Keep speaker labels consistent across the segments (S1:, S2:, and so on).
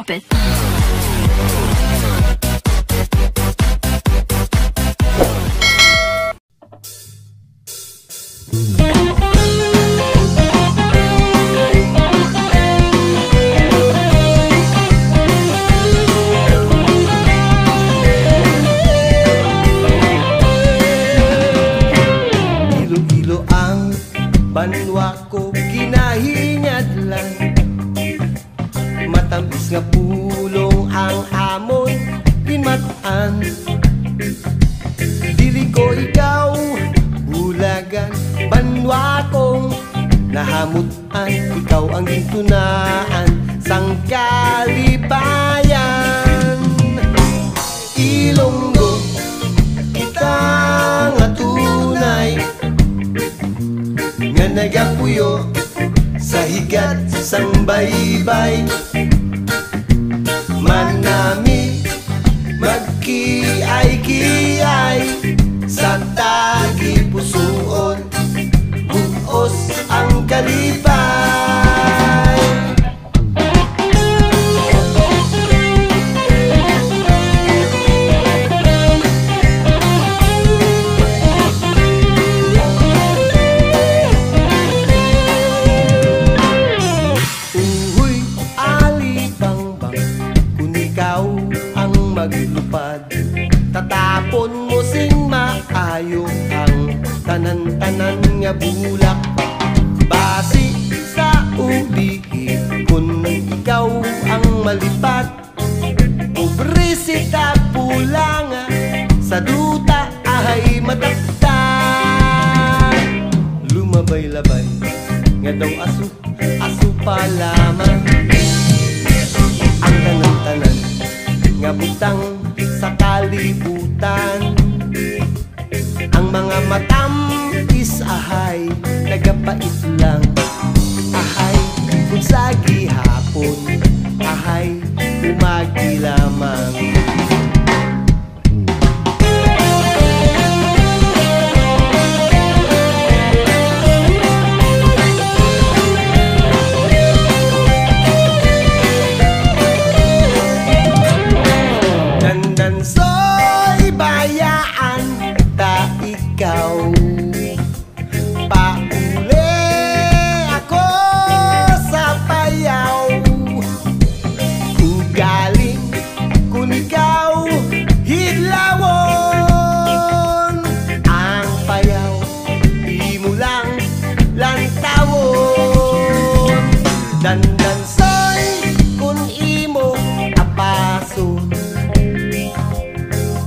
S1: Drop it.
S2: Ilo-ilo ang banwa ko ginahinyad lang. Matamis nga pulong ang amon pinmatan. Dili ko ikaw bulagan, banwa kong nahamutan. Ikaw ang gintunaan sang kalibayan. Ilonggo kita nga tunay, nga nagapuyo sa higat sang baybay. Manami magkiay-kiay sa tagi pusuon, buos ang kalipay. Uhuy, alibangbang, kung ikaw ang maglupad, tatapon mo sing maayo ang tanan-tanan nga bulak. Basi sa ubigin, kung ikaw ang malipat, pobresita pula nga sa duta ay mataktan. Lumabay-labay nga daw aso pa lamang ang tanan-tanan nga butang sa kalibutan. Ang mga matamis ahay nagapait lang, ahay kung sa gihapon, ahay umagi lamang. Dandansoy bayaan ta ikaw, pauli ako sa payaw. Ugaling kung ikaw hidlawon, ang payaw di mo lang lantawon. Dandansoy kung imo apason,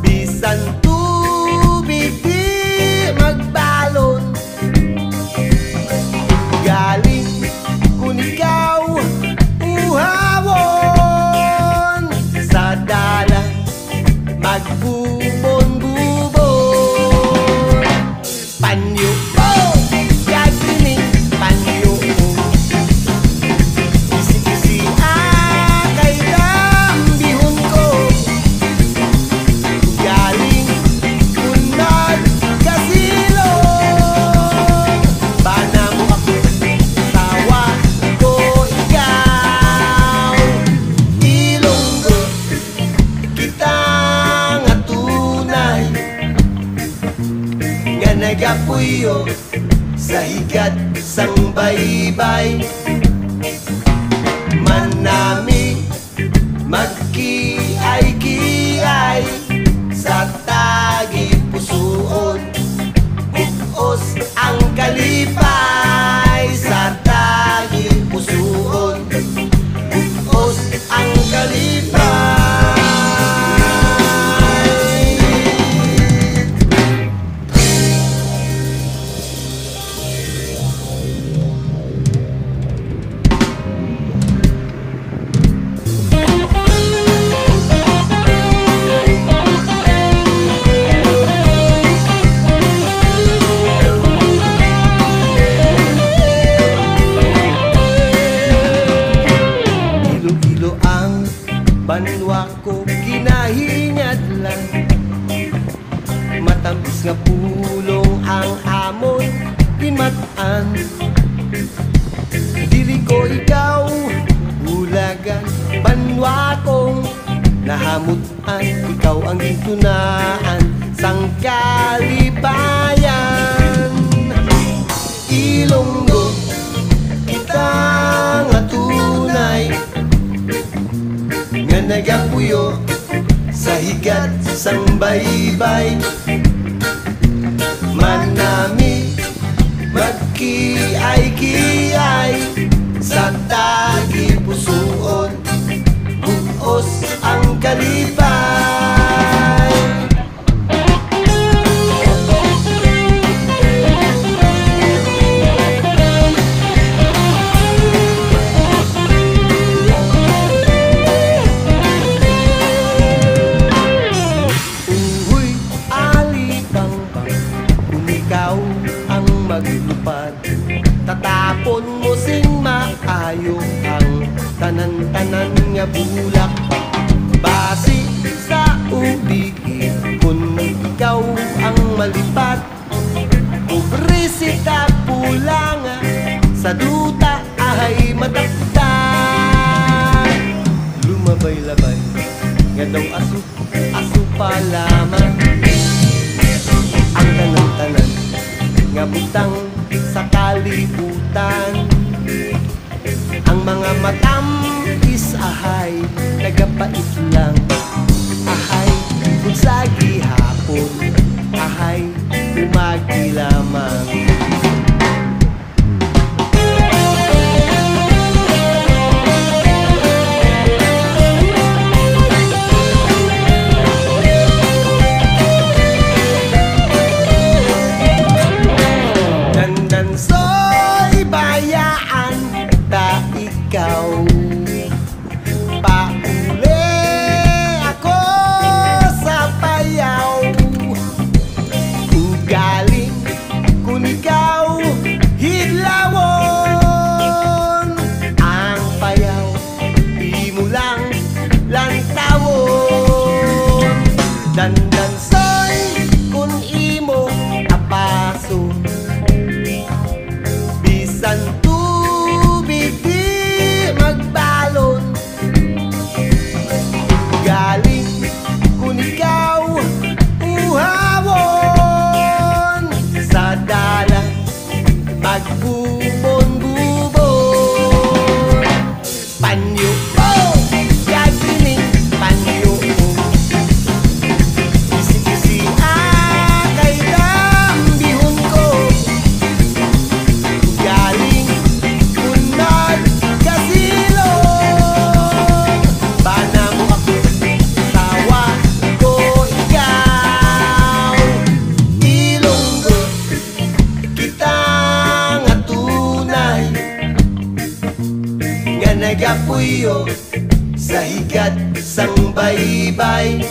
S2: bisan tubig di magbalon. Galing kung ikaw uhawon, sa dalan magbubon-bubon. Panyo ko gagrining, panyo ko isi-isi kay dambihon ko. Galing kunad kasilong, bana mo ako, tawa ko ikaw. Ilonggo kita nga tunay, nga nagapuyo sa higat sang baybay. Manami magkiay-kiay sa tagi pusuon, buos ang kalipay. Sa tagi pusuon, buos ang kalipay. Ilo-ilo ang banwa ko ginahinyad lang. Matamis nga pulong ang amon pinmatan. Dili ko ikaw bulagan, banwa kamutan, ikaw ang gintunaan sang kalibayan. Ilonggo kita nga tunay, nga nagapuyo sa higat sang baybay. Manami magkiay-kiay sa tagi pusuon, buos ang kalipay. Uy, alibang-bang, kung ikaw ang maglupad, tatapon mo sing maayo ang tanan-tanan nga bulak. Basi sa ubigin kung ikaw ang malipad, kubrisita pula nga sa duta ay mataktan. Lumabay-labay nga daw aso pa lamang ang tanan-tanan nga butang sa kalibutan. Ang mga matamis ahay nagapait lang, ahay kung sa gihapon, ahay umagi lamang. Dandansoy bayaan ta ikaw, pauli ako sa payaw. Ugaling kung ikaw hidlawon, ang payaw di mo lang lantawon. Dandansoy kung imo apaso, bisan tubig di magbalon. Galing kung ikaw uhawon, sa dalan magbubon-bubon. Panyo oh, gagining panyo oh, isi-isi kay dambihon ko. Galing kunad kasilong, bana mo ako, tawa ko ikaw. Ilonggo kita nga tunay, nga nagapuyo sa higat sang baybay.